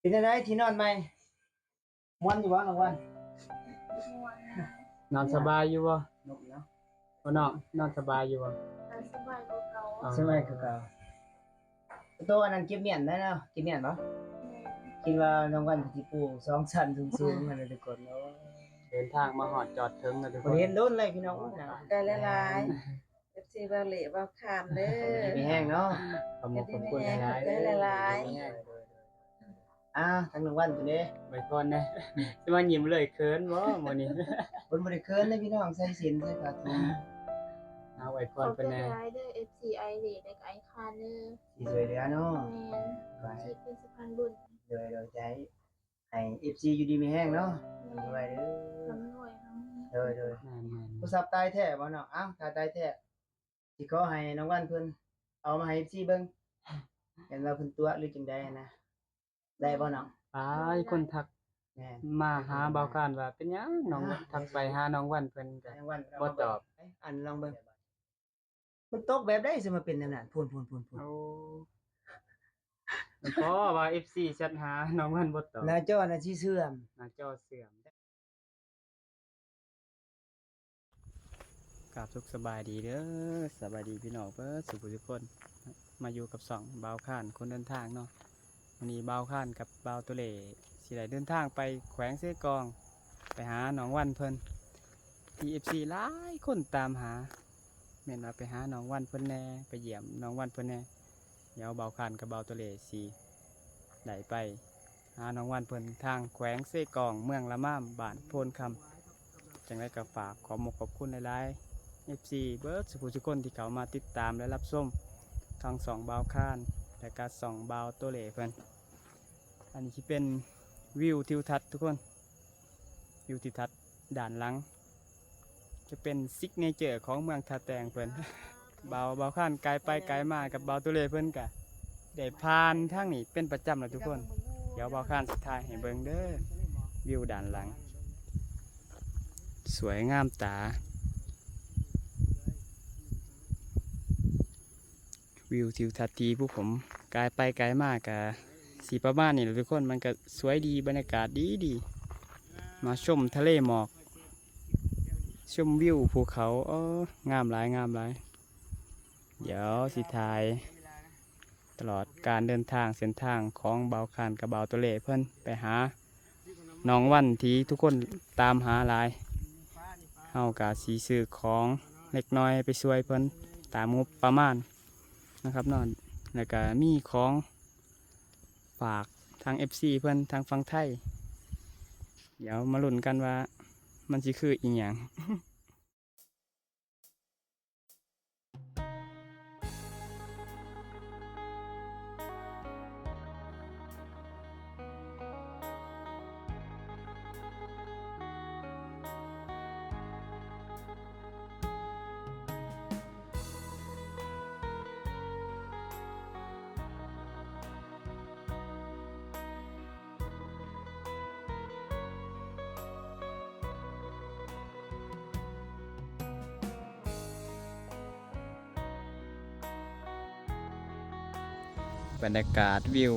เป็นจังไดที่นอนใหม่ม่วนอยู่บ่น้องวันม่วนนะนอนสบายอยู่บ่นกเนาะบ่น้องนอนสบายอยู่บ่แต่สบายกว่าเก่า อ๋อ สมัยคือเก่าโตอันนั้นเก็บเมียนได้เนาะเก็บเมียนบ่ แม่น คิดว่าน้องวันสิปลูก2ชั้นสูงๆนั่นแหละทุกคนเนาะ เดินทางมาฮอดจอดถึงแล้วทุกค บ่ น เห็นโดนเลยพี่น้องนะ ได้หลายๆ FC เบาเหละเบาขามเด้อ มีแห้งเนาะ ขอบคุณหลาย ได้หลาย ทางน้องวันตัวนี้ ไว้ก่อนนะสิมายิ้มเลยเขินบ่มื้อนี้ เพิ่นบ่ได้เคินเลยพี่น้องใส่ศีลใส่ผ้าถุง เอาไว้ก่ ข อน อบ เพิ่น ใจ แน่ หลายเด้อ FCI เดทและก็ไอคานเด้อ สิช่วยเหลือเนาะ แม่นสิเป็นสะพานบุญ โดยใจให้ FC อยู่ดีมีแห้งเนาะ แม่ ไว้เด้อ ลำรวยทั้งนี้ โดย แม่น โทรศัพท์ตายแท้บ่เนาะอ้าวถ้าตายแท้สิขอให้น้องวันเพิ่นเอามาให้ FC เบิ่งเห็นว่าเพิ่นตัวหรือจังใดนะได้บ่เนาะ ๆหลายคนทัก แม่น มาหาเบาการว่าเป็นหยังน้องทักไปหาน้องวันเพิ่นก็ น้องวัน บ่ตอบ อันลองเบิ่งมันตกแบบใดสิมาเป็นแนวนั้นพูน โอ้เพราะว่า FC แชทหาน้องวันบ่ตอบ หน้าจอน่ะสิเสื่อม หน้าจอเสื่อมกราบสุขสบายดีเด้อสบายดีพี่น้องเพิ่นสุขทุกคนมาอยู่กับสองบ่าวข้านคนเดินทางเนาะวันนี้บ่าวข้านกับบ่าวตุเล่สิได้เดินทางไปแขวงเสกองไปหาน้องวันเพิ่นที่ FC หลายคนตามหาแม่นว่าไปหาน้องวันเพิ่นแน่ไปเยี่ยมน้องวันเพิ่นแน่เดี๋ยวบ่าวข้านกับบ่าวตุเล่สิได้ไปหาน้องวันเพิ่นทางแขวงเสกองเมืองละม่ามบ้านโพนคำจังไดก็ฝากขอบคุณหลายๆ FC เบิร์ดสุขุทุกคนที่เขามาติดตามและรับชมทางสองบาวข้านและก็สองบาวตัวเหล่เพิ่นอันนี้ที่เป็นวิวทิวทัศน์ทุกคนวิวทิวทัศน์ด่านหลัง จะเป็นซิกเนเจอร์ของเมืองท่าแตงเพิ่น บาวข้านไกลไปไกลมากับบาวตัวเหล่เพิ่นกะได้ผ่านทางนี้เป็นประจำแล้วทุกคน เดี๋ยวบาวข้านสุดท้ายให้เบิ่งเด้อวิวด่านหลัง สวยงามตา วิวทิวทัศน์ที่ผู้ผมกายไปไกลมากกะสีประมาณนี่แหละทุกคนมันก็สวยดีบรรยากาศดีมาชมทะเลหมอกชมวิวภูเขางามหลายเดี๋ยวสิทายตลอดการเดินทางเส้นทางของเบาคานกับเบาตัวเล่เพื่อนไปหาน้องวันที่ทุกคนตามหาหลายเฮากะสีซื้อของเล็กน้อยไปช่วยเพื่อนตามงบประมาณนะครับนอนแล้วก็มีของฝากทาง FC เพื่อนทางฝั่งไทยเดี๋ยวมาลุ้นกันว่ามันสิคืออีหยัง บรรยากาศวิว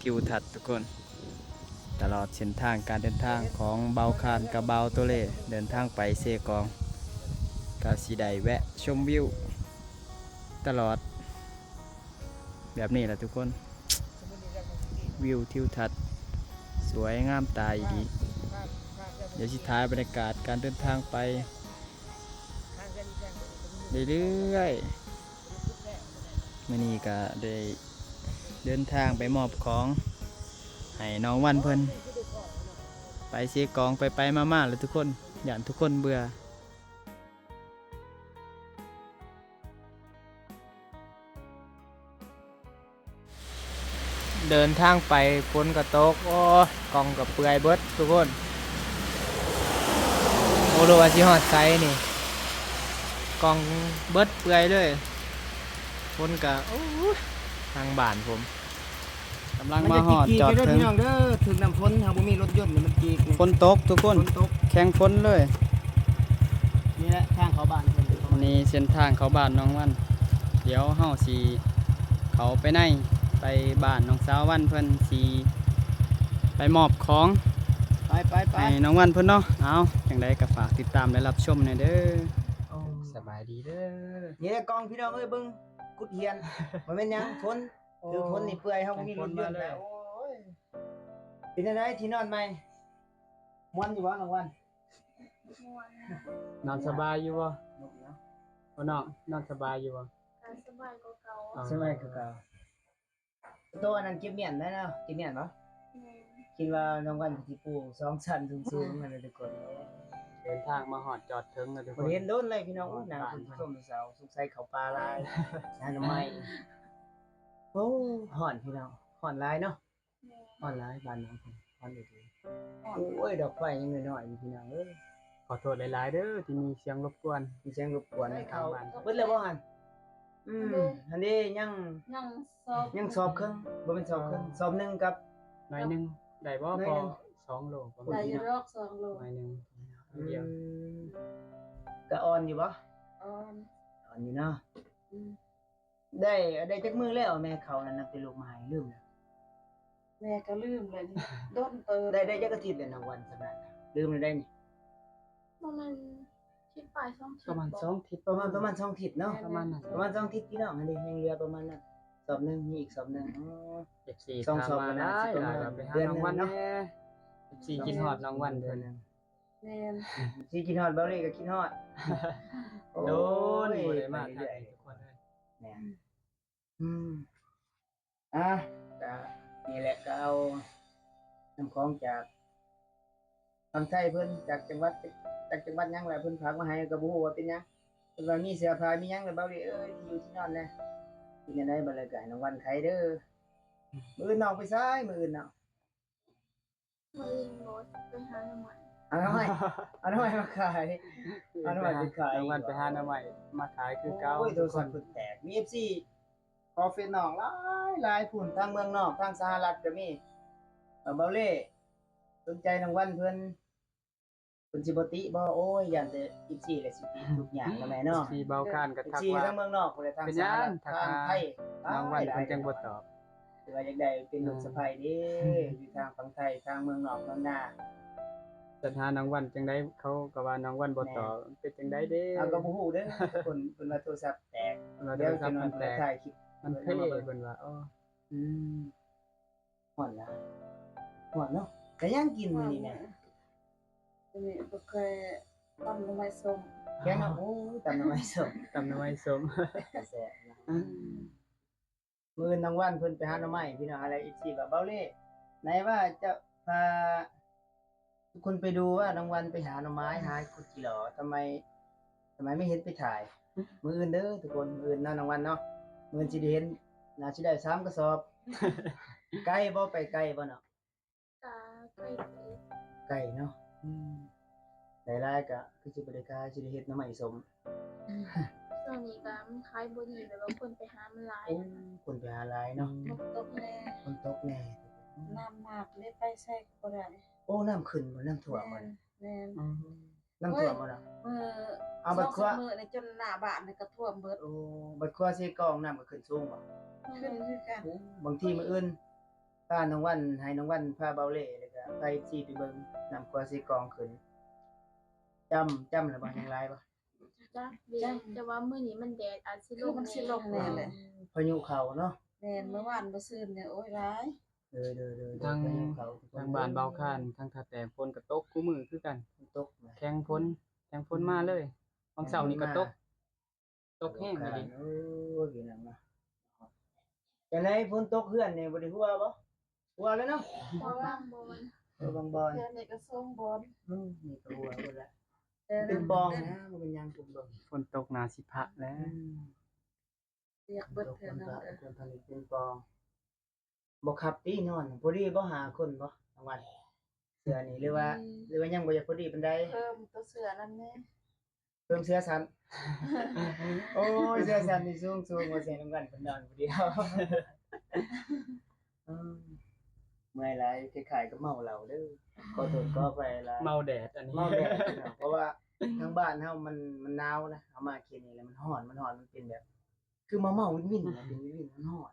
ทิวทัศน์ทุกคนตลอดเส้นทางการเดินทางของเบาคานกับเบาตัวเล่เดินทางไปเซกองกาสีไดแวะชมวิวตลอดแบบนี้แหละทุกคนวิวทิวทัศน์สวยงามตาอีดีเดี๋ยวสุดท้ายบรรยากาศการเดินทางไปเรื่อยๆมื้อนี้ก็ได้เดินทางไปมอบของให้น้องวันเพิ่นไปเสียกองไปมาๆเลยทุกคนอย่านทุกคนเบื่อเดินทางไปฝนกระตกโอ้กองกับเปื่อยเบิดทุกคนโอโลอาชิฮอดไซนี่กองเบิดเปื่อยเลยฝนกะโอ้ยทางบ้านผมกำลังมาหอดจอด ถึ ถึ ง ง พี่น้องเด้อถึงน้ำฝนเฮาบ่มีรถยนต์นี่มันจีกนี่ ฝนตกทุกคน ฝนตก แข่งฝนเลย นี่แหละทางเขาบ้านเพิ่น อันนี้เส้นทางเขาบ้านน้องวัน เดี๋ยวเฮาสีเขาไปในไปบ้านน้องสาววันเพิ่นสี ไปมอบของ ไปไปไป ให้น้องวันเพิ่นเนาะเอาจังไดก็ฝากติดตามและรับชมหน่อยเด้อ โอ้ สบายดีเด้อ นี่แหละกองพี่น้องเอ้ยเบิ่งกุดเฮียนมันเป็นหยังฝนคือฝนนี่เปื่อยเฮาบ่มีรถยนต์แล้วโอ้ยเป็นจังไดที่นอนใหม่ม่วนอยู่บ่น้องวัน ม่วน นอนสบายอยู่บ่ ม่วนเนาะ บ่น้องนอนสบายอยู่บ่ การสบายกว่าเก่า อ๋อ ใช่ไหมคือเก่าโตอันนั้นเก็บเมียนได้เนาะเก็บเมียนบ่ แม่ คิดว่าน้องวันสิปลูก2ชั้นสูงๆนั่นแหละทุกคน เดินทางมาฮอดจอดถึงแล้วทุกค บ่ น เห็นโดนเลยพี่น้องโอ้นางคุณผู้ชมสาวสงสัยเขาปลาลายหาหน่อไม้โอ้ฮ้อนพี่น้องฮ้อนหลายเนาะ แม่ ฮ้อนหลายบ้านน้องเพิ่นฮ้อนอยู่ดีโอ้ยดอกไฟยังน้อยๆอยู่พี่น้องเอ้ย ขอโทษหลายๆเด้อที่มีเสียงรบกวน มีเสียงรบกวนในเขา บ้าน เบิดแล้วบ่หั่นอันนี้ยัง ยังสอบ สอบครึ่งบ่เป็นสอบครึ่งสอบหนึงกับ หน่อยหนึงได้บ่ หน่ พ อย อ หนึ่ง 2โลประ ได้ มาณ อยู่ นี้ รอก2โล หน่อยหนึงเดียว ก็อ่อนอยู่บ่ อ่อน อ่อนอยู่เนาะ อืม ได้จักมื้อแล้วแม่เขานั่นน่ะเป็นลูกมาให้ลืมแล้ว แม่ก็ลืมเลยนี่ต้นเติบ ได้จักอาทิตย์แล้วนะวันสำนั้นน่ะลืมแล้วได้นี่ บ่แม่นคิดปลายช่องคิด ประมาณ บ่ 2ทิศ ประมาณ2อาทิตย์เนาะ ประมาณนั้น ประมาณ2อาทิตย์พี่น้องอันนี้ยังเหลือประมาณนั้นสอบหนึงมีอีกสอบหนึงอ๋อ FC สอง ถาม สอบ มา กัน ห นะ ลาย สิประมาณ หลายว่าไปหา เดือน น้อง หนึ่ง วัน เนาะ แน่ FC กินฮอดน้องวันเพิ่น แม่น สิกินฮอดเบาเลยก็กินฮอด โดน โอ้ย บ่ได้มา ไป ถ่า เรื่อย ยทุกคนเลย ๆเนี่ยอ่ะก็นี่แหละก็เอาน้ำของจากทางไทยเพิ่นจากจังหวัดหยังแหละเพิ่นฝากมาให้ก็บ่ฮู้ว่าเป็นหยังเพิ่นว่ามีเสื้อผ้ามีหยังแล้วเบาเลยเอ้ยที่อยู่ที่นอนแน่เป็นจังได๋บัดเลยก็ให้น้องวันไขเด้อมื้ออื่นน้องไปซ้ายมื้ออื่นเนาะ มื้อนี้บ่ไปหาหน่อไม้ เอาหน่อยเอาหน่อยมาขาย เอาน้ำมันไปขาย น้องวันไปหาน้ำใหม่มาขายคือเก่า โอ้ยโทรศัพท์เพิ่นแตกมี FC ขอเฟซน้องหลายพุ่นทางเมืองนอกทางสหรัฐก็มีเบาเล่สนใจน้องวันเพิ่นสิบ่ติบ่โอ้ยยันแต่ FC เลยสิติทุกอย่างนะแม่เนาะ ที่เบาการก็ทัก FC ว่า ทางเมืองนอกพุ่นเลยทาง เป็น ส หยั หรั ง ฐ ทัก ทาง หา ไทย น้องวันเพิ่นจังบ่ตอบ คือว่าอยากได้เป็นลูกสะใภ้เด้อยู่ทางฝั่งไทยทางเมืองนอกเมืองนา จัดหาน้องวันจังได๋เขาก็ว่าน้องวันบ่ตอบเป็นจังไดเด้ เอาก็บ่ฮู้เด้อเพิ่นว่าโทรศัพท์แตก เรา เดี๋ เดี๋ ย ยว ว จะ จะ นอ มัน น เพิ่ แต น ก ถ่ายคลิป มันเท่เพิ่นว่าอ๋อ อืมฮ้อนนะฮ้อนเนาะแต่ยังกินมื้อนี้แม่ ทีนี้บ่เคยต้นไม้ส้ม แกงโอ้ยตำน้ำไม้สด ตำน้ำไม้สม แซ่บนะมื้อน้องวันเพิ่นไปหาหน่อไม้พี่น้องอะไรอีกทีว่าเบ้าเล่ไหนว่าจะพาทุกคนไปดูว่าน้องวันไปหาหน่อไม้หาขุดกี่หรอทำไมไม่เห็นไปถ่าย มื้ออื่นเด้อทุกคนมื้ออื่นเนาะน้องวันเนาะมื้ออื่นสิได้เห็นน่าสิได้3กระสอบ ไกลบ่ไปไกลบ่เนาะ ตาใกล้เกิด ไกลเนาะหลายๆก็คือสิบ่ได้ขายสิได้เฮ็ดหน่อไม้สม ช่วงนี้ก็มันขายบ่ดีแบบว่าคนไปหามันหลาย โอ้คนไปหาหลายเนาะ ตกตกแน่ คนตกแน่ น้ำมากเลยไปใส่ก็บ่ได้ โอ้น้ำขึ้นบ่น้ำท่วมบ่น่ะ แม่น น้ำท่วมบ่น่ะ มื้อ เอาบัดครัว 2-3มื้อนี่จนหน้าบ้านนี่ก็ท่วมเบิด โอ้บัดครัวเซกองน้ำก็ขึ้นสูงบ่ ขึ้นคือกัน บางทีมื้ออื่นถ้าน้องวันให้น้องวันพาเบาเล่แล้วก็ไปที่ไปเบิ่งน้ำครัวเซกองขึ้นจำแล้วบ่ยังหลายบ่ จ้ะเดี๋ยวแต่ว่ามื้อนี้มันแดดอาจสิล คือง มันสิลง แน่ แน่เลย พายุเข้าเนาะ แม่นเมื่อวานบ่ซื่นเนี่ยโอ้ยหลาย เด้อๆๆ ทาง พายุเข้า ทางบ้านเบาคานทางท่าแต่ฝนก็ตกคู่มือคือกัน ตกนะ แข่งฝนมาเลยวันเสาร์นี้ก็ตกแห้งอีหลี โอ้ยพี่น้องนะจังได๋ฝนตกเฮือนนี่บ่ได้หัวบ่หัวแล้วเนาะ เพราะว่าบ่มัน บางบอน เดือนนี้ก็ส่งบอล นี่ก็หัวหมดแล้ว แต่ เป็นปองนะบ่เป็นหยังผมเบิ่ง ฝนตกหนาสิพะแล้ว เรียกเบิดเทื่อนั้น คนผลิตเป็นปองบ่ขับตีนอนพอดีบ่หาคนบ่รางวัลเสื้อนี่หรือว่ายังบ่อยากพอดีปานใด เพิ่มตัวเสือนั่นแน่ เพิ่มเสื้อสันโอ้ยเสื้อสันนี่สูงบ่ใส่รางวัลเพิ่นนอนผู้เดียวอืมเมื่อยหลายคล้ายๆกับเมาเหล้าเด้อขอโทษขออภัยหลาย เมาแดดอันนี้ เมาแดดเนาะเพราะว่าทางบ้านเฮามันหนาวนะเอามาเขตนี้แล้วมันร้อนมันเป็นแบบ คือเมาวินๆนะเป็นวินๆมันร้อน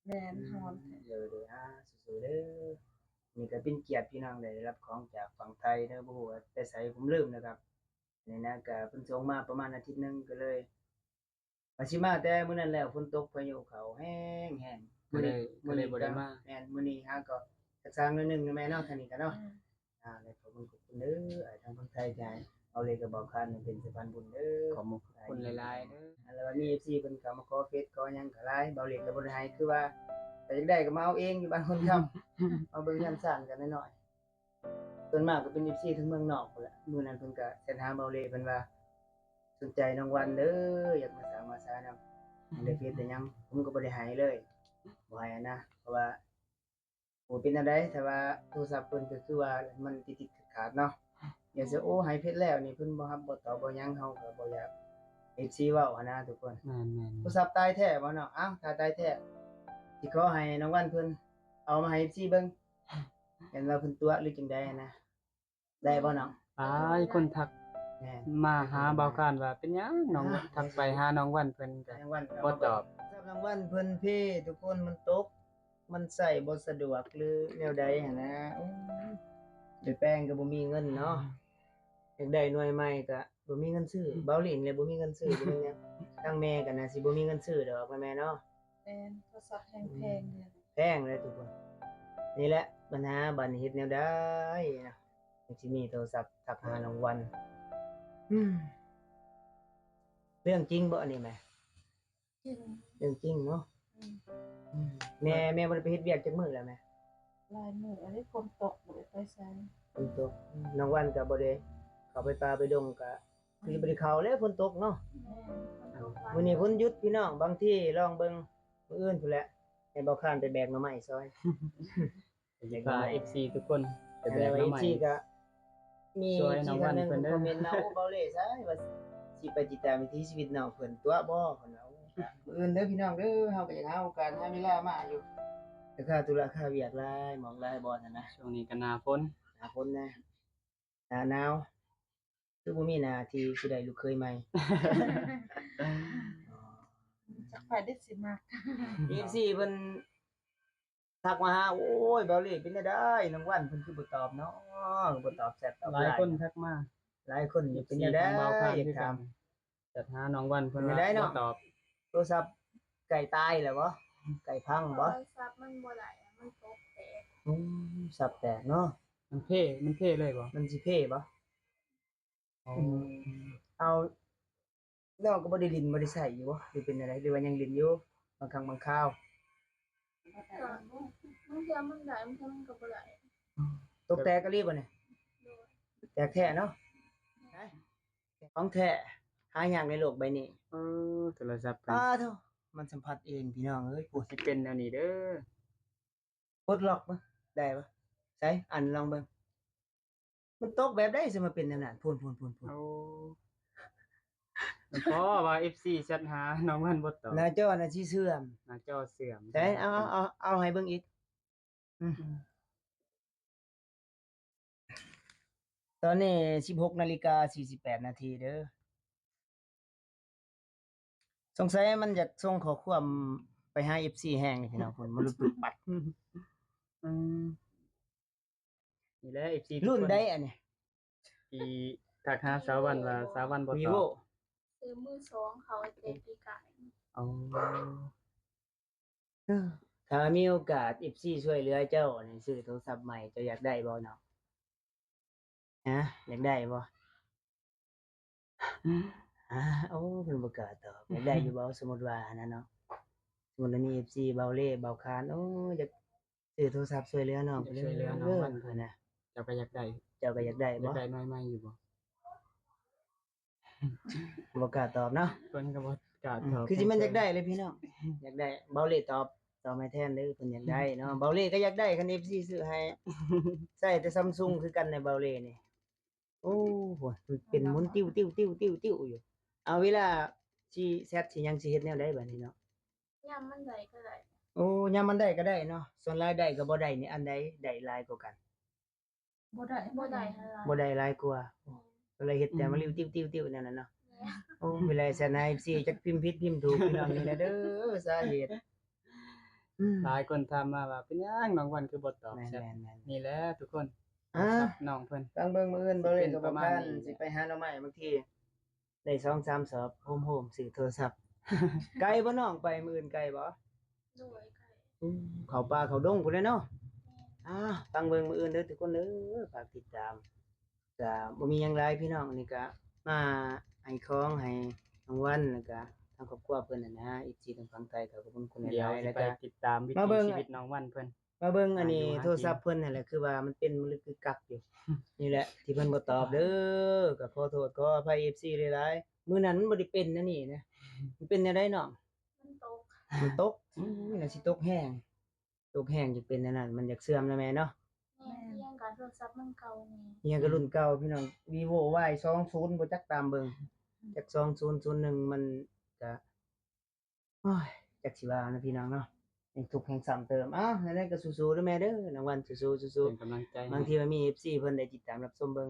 แม่นฮอน เด้อๆสู้ๆเด้อ นี่ก็เป็นเกียรติพี่น้องได้รับของจากฝั่งไทยเด้อบ่ฮู้ว่าแต่ไสผมลืมนะครับนี่นะก็เพิ่นส่งมาประมาณอาทิตย์หนึงก็เลยว่าสิมาแต่มื้อนั้นแล้วฝนตกพายุเข้าแฮงๆ ก็เลยบ่ได้มา แม่นมื้อนี้ฮะก็จักสร้างหน่อยหนึงนะแม่เนาะทางนี้ก็เนาะแล้วขอบคุณเด้อทางฝั่งไทยที่ให้เอาเลยก็บอกคันเป็นสะพานบุญเด้อ ขอบคุณหลายๆเด้อ แล้วมี FC เพิ่นก็มาขอเฟซขอหยังก็หลายเบาเล็กก็บ่ได้ให้คือว่าแต่อยากได้ก็มาเอาเองอยู่บ้านคนคำ เอาเบิ่งยามซ่านกันน้อยๆส่วนมากก็เป็น FC ทั้งเมืองนอกพุ่นแหละมื้อนั้นเพิ่นก็แชทหาเบาเล็กเพิ่นว่าสนใจน้องวันเด้ออยากมาสร้างมาสานำได้เฟซได้หยังผมก็บ่ได้ให้เลยบ่ให้นะเพราะว่าโอ้เป็นจังได๋ถ้าว่าโทรศัพท์เพิ่นก็คือว่ามันติดๆขาดๆเนาะอย่าสิโอ้ให้เพชรแล้วนี่เพิ่นบ่รับบ่ตอบบ่หยังเฮาก็บ่อยาก FC เว้าหั้นนะทุกคน แม่น โทรศัพท์ตายแท้บ่เนาะอ้าวถ้าตายแท้สิขอให้น้องวันเพิ่นเอามาให้ FC เบิ่งเห็นว่าเพิ่นตัวหรือจังใดนะได้บ่น้อง หลายคนทัก แม่น มาหาเบาคานว่าเป็นหยังน้องทักไปหาน้องวันเพิ่นก็ น้องวัน บ่ตอบ สำหรับน้องวันเพิ่นเพทุกคนมันตก มันใช้บ่สะดวกหรือแนวใดหันนะไปแป้งก็บ่มีเงินเนาะอยากได้หน่วยใหม่ก็บ่มีเงินซื้อเบาหลินเลยบ่มีเงินซื้อบ่มีหยังทั้งแม่ก็น่าสิบ่มีเงินซื้อดอกแม่เนาะ เป็นโทรศัพท์แพงๆเนี่ย แพงเลยทุกคน นี่แหละปัญหาบัดนี้เฮ็ดแนวใดนะมันสิมีโทรศัพท์ทักหารางวัลเรื่องจริงบ่อันนี้แม่ จริง เรื่องจริงเนาะ อืม แม่บ่ได้ไปเฮ็ดเวียกจักมื้อแล้วแม่ ลายมืออันนี้ฝนตกบ่ได้ไปไส ฝนตกรางวัลก็บ่ได้เข้าไปป่าไปดงก็คือบ่ได้เข้าแล้วฝนตกเนาะ แม่คนตก มื้อนี้ฝนหยุดพี่น้องบางที่ลองเบิ่งมื้ออื่นพุ่นแหละให้บ่ค้านไปแบกหน่อไม้ซอย อยากพา FC ทุกคนไปแบ แต่ ก ว่า น้ำ อี ใหม่ ซี่ก็มี ช่วยน้ ที่ องวั ท่าน น หนึง เพิ่นเด้อ คอมเมนต์มาโอ้เบาเลยซะว่าสิไปติดตามวิถีชีวิตน้องเพิ่นตัวบ่เพิ่นเอามื้ออื่นเด้อพี่น้องเด้อเฮาก็อยากหาโอกาสหาเวลามาอยู่แต่ค่าธุระค่าเวียกหลายหมองหลายบ่นั่นนะ ช่วงนี้ก็หน้าฝน หาคนนะหน้าหนาวคือบ่มีหน้าที่สิได้ลูกเคยใหม่ จักไปได้สิมา อีซี่เพิ่นทักมาหาโอ้ยเบาเลยเป็นจังได๋น้องวันเพิ่นคือบ่ตอบเนาะบ่ตอบแชทตอบ หลายคนทักมา หลายคนอยู่เป็นจังได๋ เบาคาน อยาก คือ ถา กั ม นจัดหาน้องวันเพิ่น เป็น ว่า ไงเนาะ บ่ตอบ โทรศัพท์ไก่ตายแล้วบ่ไก่พัง โท บ่ รศัพท์มันบ่ได้อะมันตกแตก สับแตกเนาะ มันเท่เลยบ่ มันสิเพ่บ่เอาน้องก็บ่ได้ลิ้นบ่ได้ใช้อยู่บ่หรือเป็นอะไรหรือว่ายังลิ้นอยู่บางครั้งบางคราว ก็บางเทื่อมันได้บางเทื่อมันก็บ่ได้ ตกแตกก็รีบบ่เนี่ย โดย แตกแท้เนาะของแท้หายากในโลกใบนี้ โทรศัพท์เพิ่น เถอะมันสัมผัสเองพี่น้องเอ้ยปวด สิเป็นแนวนี้เด้อ ปลดล็อกบ่ได้บ่ใส่อันลองเบิ่งมันตกแบบใดสิมาเป็นแนวนั้นพูน เอาเพราะว่า FC แชทหาน้องวันบ่ตอบ หน้าจอน่ะสิเสื่อม หน้าจอเสื่อม ใช่เอาให้เบิ่งอีกตอนนี้ 16:48 นาทีเด้อสงสัยมันอยากส่งข้อความไปหา FC แฮงนี่พี่น้องมันรู้ปึกปัด อืมนี่แหละ FC ทุก รุ่น ค ใดอันนี้ ที่ทักหาสาววันว่าสาววันบ่ต Vivo อบ ซื้อมือสองเขาแต่ปีกาย เอา ถ้ามีโอกาส FC ช่วยเหลือเจ้านี่ซื้อโทรศัพท์ใหม่เจ้าอยากได้บ่เนาะฮะอยากได้บ่โอ้เพิ่นบ่กล้าตอบอยากได้อยู่บ่สมมุติว่าอันนั้นเนาะสมมุติว่ามี FC เบาเล่เบาคานโอ้อยากซื้อโทรศัพท์ช่วยเหลือน้อง อยากช่วยเหลือน้องวัน เพิ่นน่ะ เจ้าก็อยากได้ เจ้าก็อยากได้ อยาก บ่ ได้น้อยใหม่อยู่บ่ บ่กล้าตอบเนาะ เพิ่นก็บ่กล้าตอบ คือสิมันอยากได้เลยพี่น้องอยากได้เบาเล่ตอบให้แทนเด้อเพิ่นอยากได้เนาะเบาเล่ก็อยากได้คัน FC ซื้อให้ ใช้แต่ Samsung คือกันในเบาเล่นี่โอ้โหเป็นหมุนติ้วๆๆๆๆอยู่เอาเวลาสิแชทสิหยังสิเฮ็ดแนวใดบัดนี้เนาะ ย่ามมันได้ก็ได้ โอ้ยามมันได้ก็ได้เนาะส่วนรายได้ก็บ่ได้นี่อันใดได้หลายกว่ากัน บ่ได้ บ่ได้หั่นล่ะ บ่ได้หลายกว่าก็เลยเฮ็ดแต่มาริวติ้วๆๆนั่นน่ะเนาะโอ้เวลาแชทให้ FC จักพิมพ์ผิดพิมพ์ถูกพี่น้องนี่แหละเด้อสาเหตุ หลายคนถามมาว่าเป็นหยังน้องวันคือบ่ตอบ แม่น แชท แม่น นี่แหละทุกคน อ่า ครับน้องเพิ่น ฟังเบิ่งมื้ออื่นบ่เลยก็บ่ ประมา พา ณ น นี้ สิไปหาหน่อไม้บางทีได้2-3 สอบโฮมๆซื้อโทรศัพท์ ไกลบ่น้องไปมื้ออื่นไกลบ่ โดยไก่ เขาป่าเขาดงพุ่นเลยเนาะฟังเบิ่งมื้ออื่นเด้อทุกคนเด้อฝากติดตามก็บ่มีหยังหลายพี่น้องนี่ก็มาให้ของให้รางวัลแล้วก็ทางครอบครัวเพิ่นน่ะนะอีกทีทางฝั่งไทยก็ขอบคุณคนห เดี๋ยว ลายๆ สิ แล้ว ไป ก็ ติดตามวิ มา ถี เบิ่ง ชีวิตน้องวันเพิ่น มาเบิ่งอันนี้ หาอยู่หากิน โทรศัพท์เพิ่นนั่นแหละคือว่ามันเป็นมะลึกกึกกักอยู่ นี่แหละที่เพิ่นบ่ตอบเด้อก็ขอโทษขออภัย FC หลายๆมื้อนั้นมันบ่ได้เป็นนะนี่นะมันเป็นแนวใดน้อง มันตก มันตกน่าสิตกแห้งตกแห้งจะเป็นอันนั้นมันอยากเสื่อมแล้วแม่เนาะ แม่เที่ยงการโทรศัพท์มันเก่านี่ เฮียก็รุ่นเก่าพี่น้อง Vivo Y20 บ่จักตามเบิ่งจัก2001มันก็โอ้ยจักสิว่านะพี่น้องเนาะยังทุกข์แห่งซ้ำเติมนั่นแหละก็สู้ๆเด้อแม่เด้อรางวัลสู้ๆสู้ เป็นกำลังใจ ๆบางทีมันมี FC เพิ่นได้ติดตามรับชมเบิ่ง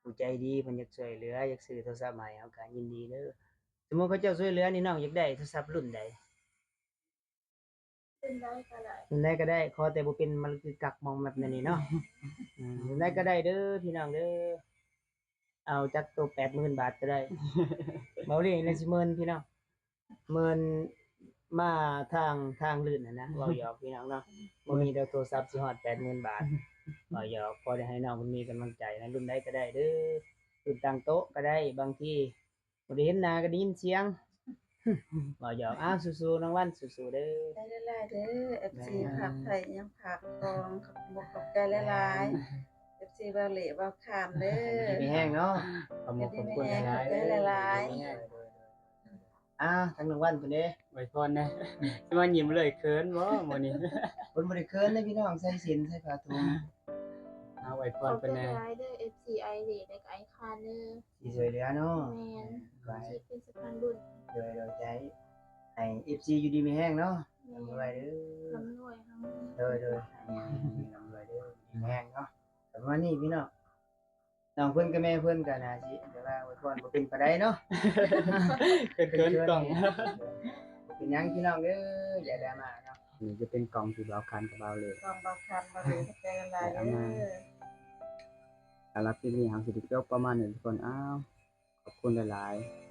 ผู้ใจดีเพิ่นอยากช่วยเหลืออยากซื้อโทรศัพท์ใหม่เฮาก็ยินดีเด้อสมมุติเขาเจ้าช่วยเหลือนี่น้องอยากได้โทรศัพท์รุ่นใด เป็นได้ก็ได้ รุ่นใดก็ได้ขอแต่บ่เป็นมันคือกักมองแบบนั้นนี่เนาะรุ่นใดก็ได้เด้อพี่น้องเด้อเอาจักตัว80,000 บาทก็ได้ เบาเรื่องนั่นสิหมื่นพี่น้องหมื่นมาทางลื่นนะเว้าหยอกพี่น้องเนาะบ่มีดอกโทรศัพท์สิฮอด 80,000 บาทเว้าหยอกพอได้ให้น้องเพิ่นมีกำลังใจนะรุ่นใดก็ได้เด้อรุ่นตั้งโต๊ะก็ได้บางทีบ่ได้เห็นหน้าก็ได้ยินเสียง เว้าหยอกสู้ๆน้องวันสู้ๆเด้อ ได้หลายๆเด้อ FC ผักไทยยังผักกองขอบคุณขอบใจหลายๆ FC เบาเหล่เบาคามเด้อ มีแห้งเนาะ ขอบคุณขอบคุณ ได้ หลาย ได้หลาย ทางน้องวันเพิ่นเด้ ๆไว้พรนะสิมายิ้มเลยเขินบ่มื้อนี้ เพิ่นบ่ได้เคินเด้พี่น้องใส่ศีลใส่ผ้าถุง เอาไว้พ ข ร อบ เพิ่น ใจ แน่ หลายเด้อ FCI เด้และก็ไอคานเด้อ สิช่วยเหลือเนาะ แม่น ก็ให้ สิเป็นสะพานบุญ โดยใจให้ FC อยู่ดีมีแห้งเนาะ แม่ ทำไว้เด้อ ลำรวยทั้ง โดยทำไว้เด้อดีแห้งเนาะประมาณนี้พี่น้องน้องเพิ่นกับแม่เพิ่นก็น่าสิแต่ว่าอวยพรบ่เป็นปานใดเนาะ เขินๆกล่อง เป็นหยังพี่น้องเด้ออย่าดราม่าเนาะ นี่จะเป็นกล่องที่เบาคันกับเบาเลย กองเบาคามเบาเหล่ขอบใจหลายๆเด้อ สำหรับคลิปนี้เฮาสิได้จบประมาณนี้ทุกคนอ้าวขอบคุณหลายๆ